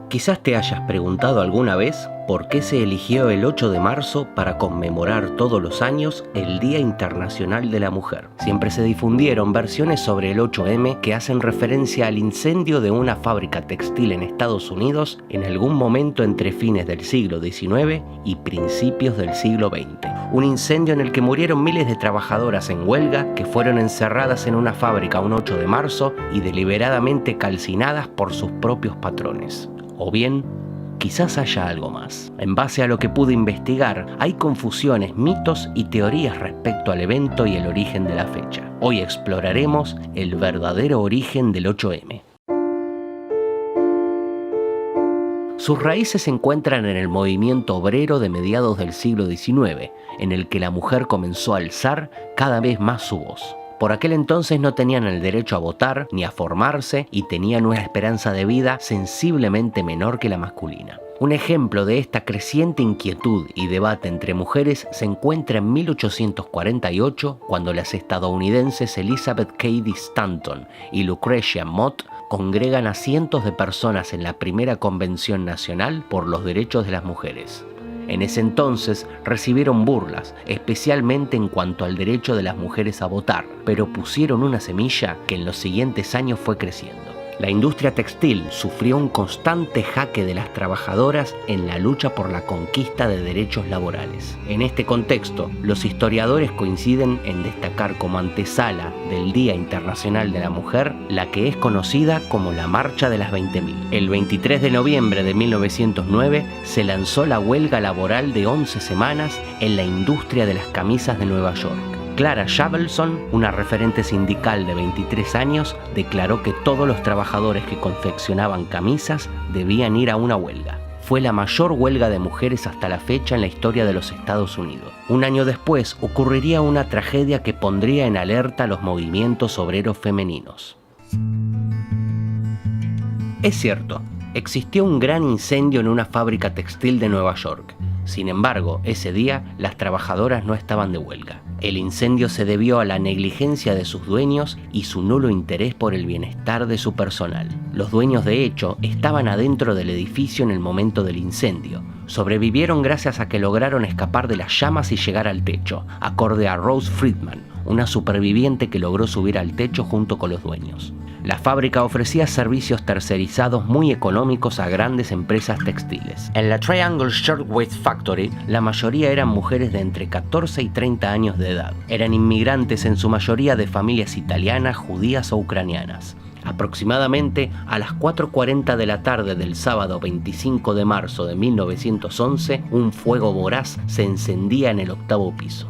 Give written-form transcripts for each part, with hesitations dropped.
Quizás te hayas preguntado alguna vez por qué se eligió el 8 de marzo para conmemorar todos los años el Día Internacional de la Mujer. Siempre se difundieron versiones sobre el 8M que hacen referencia al incendio de una fábrica textil en Estados Unidos en algún momento entre fines del siglo XIX y principios del siglo XX. Un incendio en el que murieron miles de trabajadoras en huelga que fueron encerradas en una fábrica un 8 de marzo y deliberadamente calcinadas por sus propios patrones. O bien, quizás haya algo más. En base a lo que pude investigar, hay confusiones, mitos y teorías respecto al evento y el origen de la fecha. Hoy exploraremos el verdadero origen del 8M. Sus raíces se encuentran en el movimiento obrero de mediados del siglo XIX, en el que la mujer comenzó a alzar cada vez más su voz. Por aquel entonces no tenían el derecho a votar ni a formarse y tenían una esperanza de vida sensiblemente menor que la masculina. Un ejemplo de esta creciente inquietud y debate entre mujeres se encuentra en 1848, cuando las estadounidenses Elizabeth Cady Stanton y Lucretia Mott congregan a cientos de personas en la primera Convención Nacional por los Derechos de las Mujeres. En ese entonces recibieron burlas, especialmente en cuanto al derecho de las mujeres a votar, pero pusieron una semilla que en los siguientes años fue creciendo. La industria textil sufrió un constante jaque de las trabajadoras en la lucha por la conquista de derechos laborales. En este contexto, los historiadores coinciden en destacar como antesala del Día Internacional de la Mujer la que es conocida como la Marcha de las 20.000. El 23 de noviembre de 1909 se lanzó la huelga laboral de 11 semanas en la industria de las camisas de Nueva York. Clara Shabelson, una referente sindical de 23 años, declaró que todos los trabajadores que confeccionaban camisas debían ir a una huelga. Fue la mayor huelga de mujeres hasta la fecha en la historia de los Estados Unidos. Un año después ocurriría una tragedia que pondría en alerta los movimientos obreros femeninos. Es cierto, existió un gran incendio en una fábrica textil de Nueva York. Sin embargo, ese día las trabajadoras no estaban de huelga. El incendio se debió a la negligencia de sus dueños y su nulo interés por el bienestar de su personal. Los dueños, de hecho, estaban adentro del edificio en el momento del incendio. Sobrevivieron gracias a que lograron escapar de las llamas y llegar al techo, acorde a Rose Friedman, una superviviente que logró subir al techo junto con los dueños. La fábrica ofrecía servicios tercerizados muy económicos a grandes empresas textiles. En la Triangle Shirtwaist Factory, la mayoría eran mujeres de entre 14 y 30 años de edad. Eran inmigrantes en su mayoría de familias italianas, judías o ucranianas. Aproximadamente a las 4:40 de la tarde del sábado 25 de marzo de 1911, un fuego voraz se encendía en el 8º piso.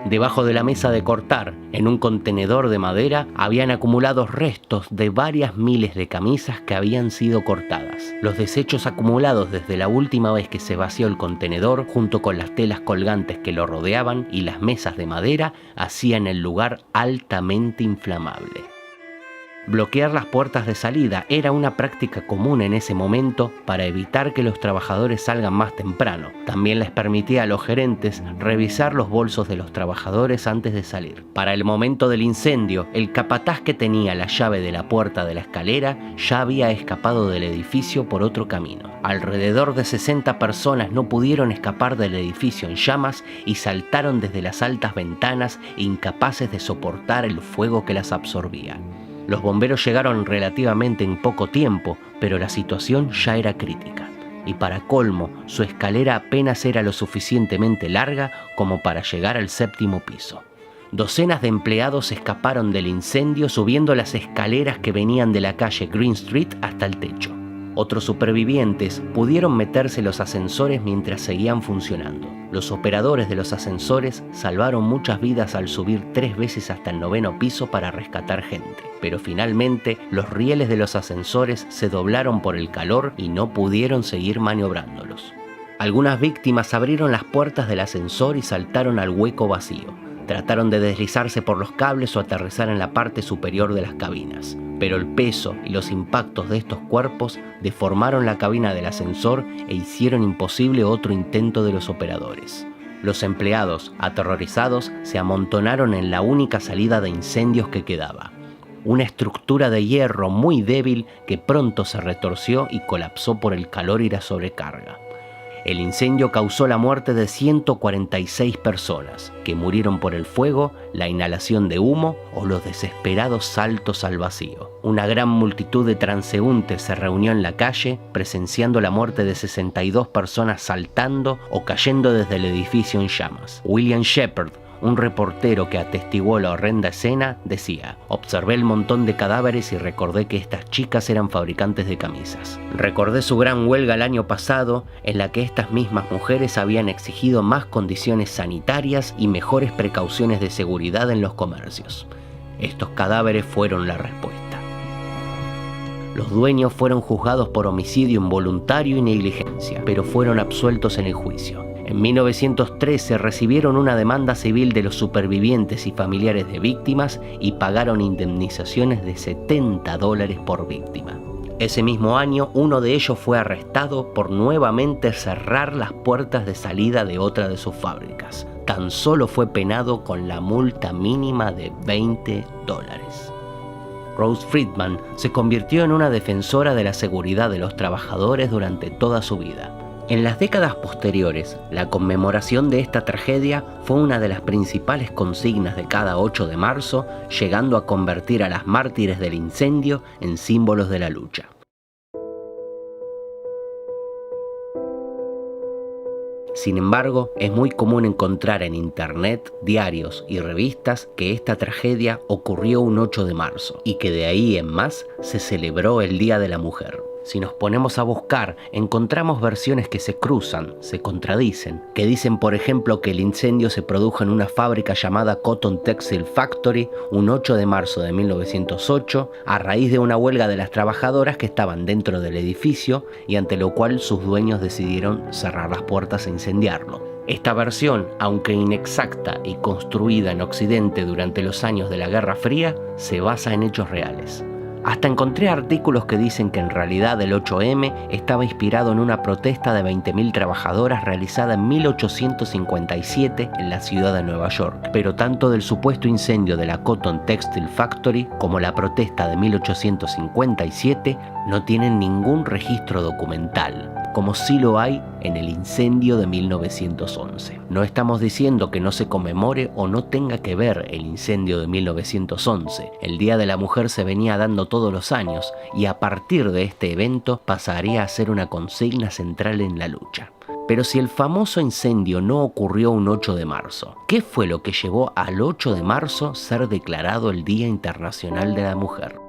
Debajo de la mesa de cortar, en un contenedor de madera, habían acumulados restos de varias miles de camisas que habían sido cortadas. Los desechos acumulados desde la última vez que se vació el contenedor, junto con las telas colgantes que lo rodeaban y las mesas de madera, hacían el lugar altamente inflamable. Bloquear las puertas de salida era una práctica común en ese momento para evitar que los trabajadores salgan más temprano. También les permitía a los gerentes revisar los bolsos de los trabajadores antes de salir. Para el momento del incendio, el capataz que tenía la llave de la puerta de la escalera ya había escapado del edificio por otro camino. Alrededor de 60 personas no pudieron escapar del edificio en llamas y saltaron desde las altas ventanas, incapaces de soportar el fuego que las absorbía. Los bomberos llegaron relativamente en poco tiempo, pero la situación ya era crítica. Y para colmo, su escalera apenas era lo suficientemente larga como para llegar al 7º piso. Docenas de empleados escaparon del incendio subiendo las escaleras que venían de la calle Green Street hasta el techo. Otros supervivientes pudieron meterse en los ascensores mientras seguían funcionando. Los operadores de los ascensores salvaron muchas vidas al subir 3 veces hasta el 9º piso para rescatar gente. Pero finalmente los rieles de los ascensores se doblaron por el calor y no pudieron seguir maniobrándolos. Algunas víctimas abrieron las puertas del ascensor y saltaron al hueco vacío. Trataron de deslizarse por los cables o aterrizar en la parte superior de las cabinas, pero el peso y los impactos de estos cuerpos deformaron la cabina del ascensor e hicieron imposible otro intento de los operadores. Los empleados, aterrorizados, se amontonaron en la única salida de incendios que quedaba. una estructura de hierro muy débil que pronto se retorció y colapsó por el calor y la sobrecarga. El incendio causó la muerte de 146 personas, que murieron por el fuego, la inhalación de humo o los desesperados saltos al vacío. Una gran multitud de transeúntes se reunió en la calle, presenciando la muerte de 62 personas saltando o cayendo desde el edificio en llamas. William Shepard, un reportero que atestiguó la horrenda escena, decía: observé el montón de cadáveres y recordé que estas chicas eran fabricantes de camisas. Recordé su gran huelga el año pasado, en la que estas mismas mujeres habían exigido más condiciones sanitarias y mejores precauciones de seguridad en los comercios. Estos cadáveres fueron la respuesta. Los dueños fueron juzgados por homicidio involuntario y negligencia, pero fueron absueltos en el juicio. En 1913 recibieron una demanda civil de los supervivientes y familiares de víctimas y pagaron indemnizaciones de $70 por víctima. Ese mismo año, uno de ellos fue arrestado por nuevamente cerrar las puertas de salida de otra de sus fábricas. Tan solo fue penado con la multa mínima de $20. Rose Friedman se convirtió en una defensora de la seguridad de los trabajadores durante toda su vida. En las décadas posteriores, la conmemoración de esta tragedia fue una de las principales consignas de cada 8 de marzo, llegando a convertir a las mártires del incendio en símbolos de la lucha. Sin embargo, es muy común encontrar en internet, diarios y revistas que esta tragedia ocurrió un 8 de marzo y que de ahí en más se celebró el Día de la Mujer. Si nos ponemos a buscar, encontramos versiones que se cruzan, se contradicen, que dicen, por ejemplo, que el incendio se produjo en una fábrica llamada Cotton Textile Factory un 8 de marzo de 1908, a raíz de una huelga de las trabajadoras que estaban dentro del edificio y ante lo cual sus dueños decidieron cerrar las puertas e incendiarlo. Esta versión, aunque inexacta y construida en Occidente durante los años de la Guerra Fría, se basa en hechos reales. Hasta encontré artículos que dicen que en realidad el 8M estaba inspirado en una protesta de 20.000 trabajadoras realizada en 1857 en la ciudad de Nueva York. Pero tanto del supuesto incendio de la Cotton Textile Factory como la protesta de 1857 no tienen ningún registro documental, como sí lo hay en el incendio de 1911. No estamos diciendo que no se conmemore o no tenga que ver el incendio de 1911. El Día de la Mujer se venía dando todos los años y a partir de este evento pasaría a ser una consigna central en la lucha. Pero si el famoso incendio no ocurrió un 8 de marzo, ¿qué fue lo que llevó al 8 de marzo ser declarado el Día Internacional de la Mujer?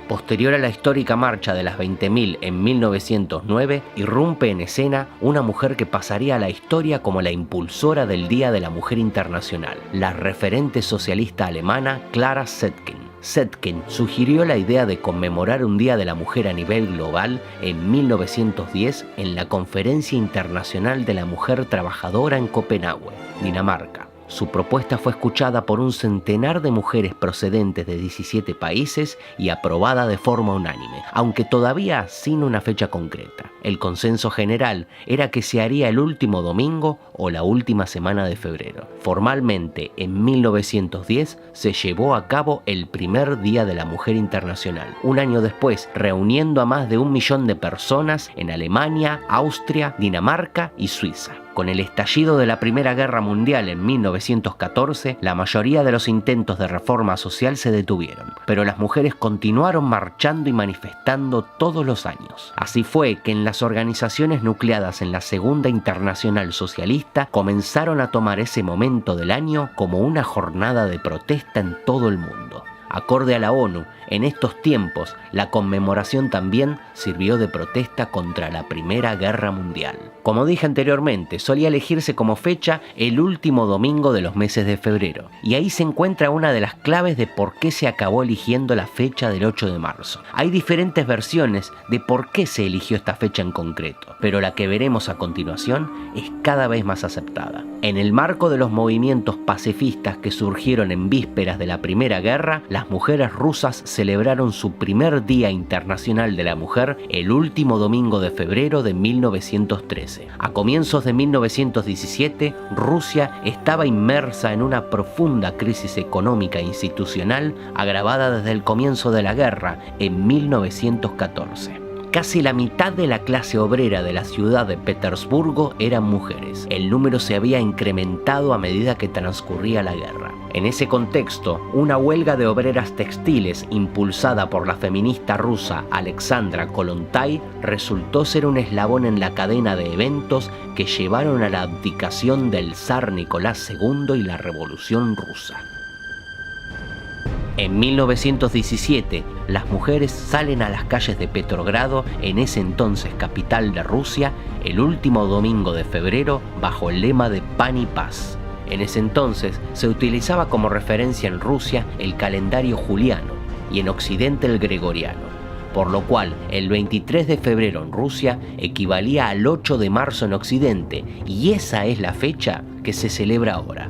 Posterior a la histórica marcha de las 20.000 en 1909, irrumpe en escena una mujer que pasaría a la historia como la impulsora del Día de la Mujer Internacional, la referente socialista alemana Clara Zetkin. Zetkin sugirió la idea de conmemorar un Día de la Mujer a nivel global en 1910 en la Conferencia Internacional de la Mujer Trabajadora en Copenhague, Dinamarca. Su propuesta fue escuchada por un centenar de mujeres procedentes de 17 países y aprobada de forma unánime, aunque todavía sin una fecha concreta. El consenso general era que se haría el último domingo o la última semana de febrero. Formalmente, en 1910 se llevó a cabo el primer Día de la Mujer Internacional, un año después, reuniendo a más de 1 millón de personas en Alemania, Austria, Dinamarca y Suiza. Con el estallido de la Primera Guerra Mundial en 1914, la mayoría de los intentos de reforma social se detuvieron, pero las mujeres continuaron marchando y manifestando todos los años. Así fue que en las organizaciones nucleadas en la Segunda Internacional Socialista comenzaron a tomar ese momento del año como una jornada de protesta en todo el mundo. Acorde a la ONU, en estos tiempos, la conmemoración también sirvió de protesta contra la Primera Guerra Mundial. Como dije anteriormente, solía elegirse como fecha el último domingo de los meses de febrero, y ahí se encuentra una de las claves de por qué se acabó eligiendo la fecha del 8 de marzo. Hay diferentes versiones de por qué se eligió esta fecha en concreto, pero la que veremos a continuación es cada vez más aceptada. En el marco de los movimientos pacifistas que surgieron en vísperas de la Primera Guerra, las las mujeres rusas celebraron su primer Día Internacional de la Mujer el último domingo de febrero de 1913. A comienzos de 1917, Rusia estaba inmersa en una profunda crisis económica e institucional agravada desde el comienzo de la guerra en 1914. Casi la mitad de la clase obrera de la ciudad de Petersburgo eran mujeres. El número se había incrementado a medida que transcurría la guerra. En ese contexto, una huelga de obreras textiles impulsada por la feminista rusa Alexandra Kollontai resultó ser un eslabón en la cadena de eventos que llevaron a la abdicación del zar Nicolás II y la Revolución Rusa. En 1917, las mujeres salen a las calles de Petrogrado, en ese entonces capital de Rusia, el último domingo de febrero bajo el lema de Pan y Paz. En ese entonces se utilizaba como referencia en Rusia el calendario juliano y en Occidente el gregoriano, por lo cual el 23 de febrero en Rusia equivalía al 8 de marzo en Occidente, y esa es la fecha que se celebra ahora.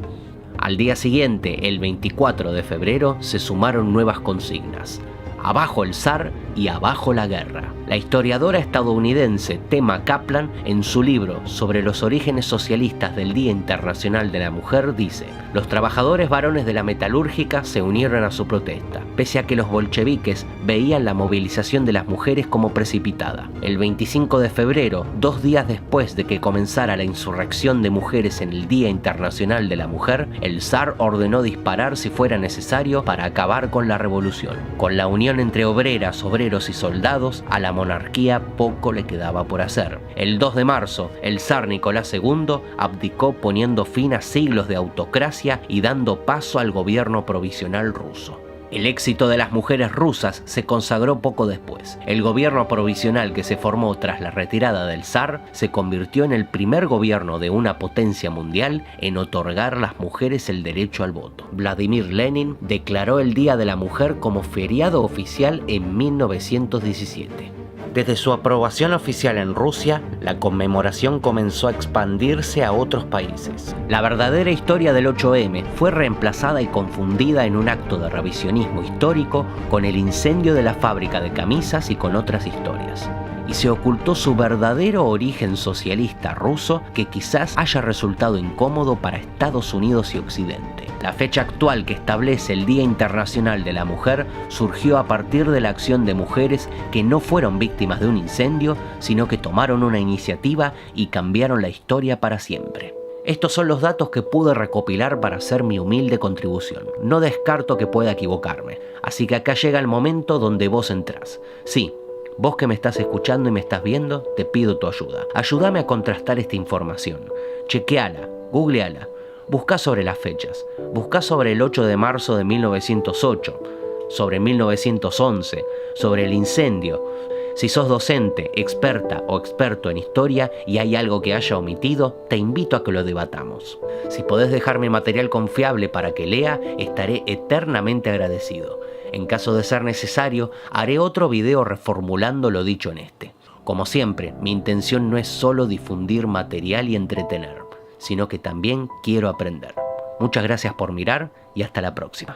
Al día siguiente, el 24 de febrero, se sumaron nuevas consignas: abajo el zar y abajo la guerra. La historiadora estadounidense Tema Kaplan, en su libro sobre los orígenes socialistas del Día Internacional de la Mujer, dice: los trabajadores varones de la metalúrgica se unieron a su protesta, pese a que los bolcheviques veían la movilización de las mujeres como precipitada. El 25 de febrero, 2 días después de que comenzara la insurrección de mujeres en el Día Internacional de la Mujer, el zar ordenó disparar si fuera necesario para acabar con la revolución. Con la unión entre obreras, obreros y soldados, a la monarquía poco le quedaba por hacer. El 2 de marzo, el zar Nicolás II abdicó, poniendo fin a siglos de autocracia y dando paso al gobierno provisional ruso. El éxito de las mujeres rusas se consagró poco después. El gobierno provisional que se formó tras la retirada del zar se convirtió en el primer gobierno de una potencia mundial en otorgar a las mujeres el derecho al voto. Vladimir Lenin declaró el Día de la Mujer como feriado oficial en 1917. Desde su aprobación oficial en Rusia, la conmemoración comenzó a expandirse a otros países. La verdadera historia del 8M fue reemplazada y confundida en un acto de revisionismo histórico con el incendio de la fábrica de camisas y con otras historias. Y se ocultó su verdadero origen socialista ruso, que quizás haya resultado incómodo para Estados Unidos y Occidente. La fecha actual que establece el Día Internacional de la Mujer surgió a partir de la acción de mujeres que no fueron víctimas de un incendio, sino que tomaron una iniciativa y cambiaron la historia para siempre. Estos son los datos que pude recopilar para hacer mi humilde contribución. No descarto que pueda equivocarme, así que acá llega el momento donde vos entrás. Sí, vos que me estás escuchando y me estás viendo, te pido tu ayuda. Ayúdame a contrastar esta información. Chequeala, googleala. Buscá sobre las fechas. Buscá sobre el 8 de marzo de 1908, sobre 1911, sobre el incendio. Si sos docente, experta o experto en historia y hay algo que haya omitido, te invito a que lo debatamos. Si podés dejarme material confiable para que lea, estaré eternamente agradecido. En caso de ser necesario, haré otro video reformulando lo dicho en este. Como siempre, mi intención no es solo difundir material y entretener, sino que también quiero aprender. Muchas gracias por mirar y hasta la próxima.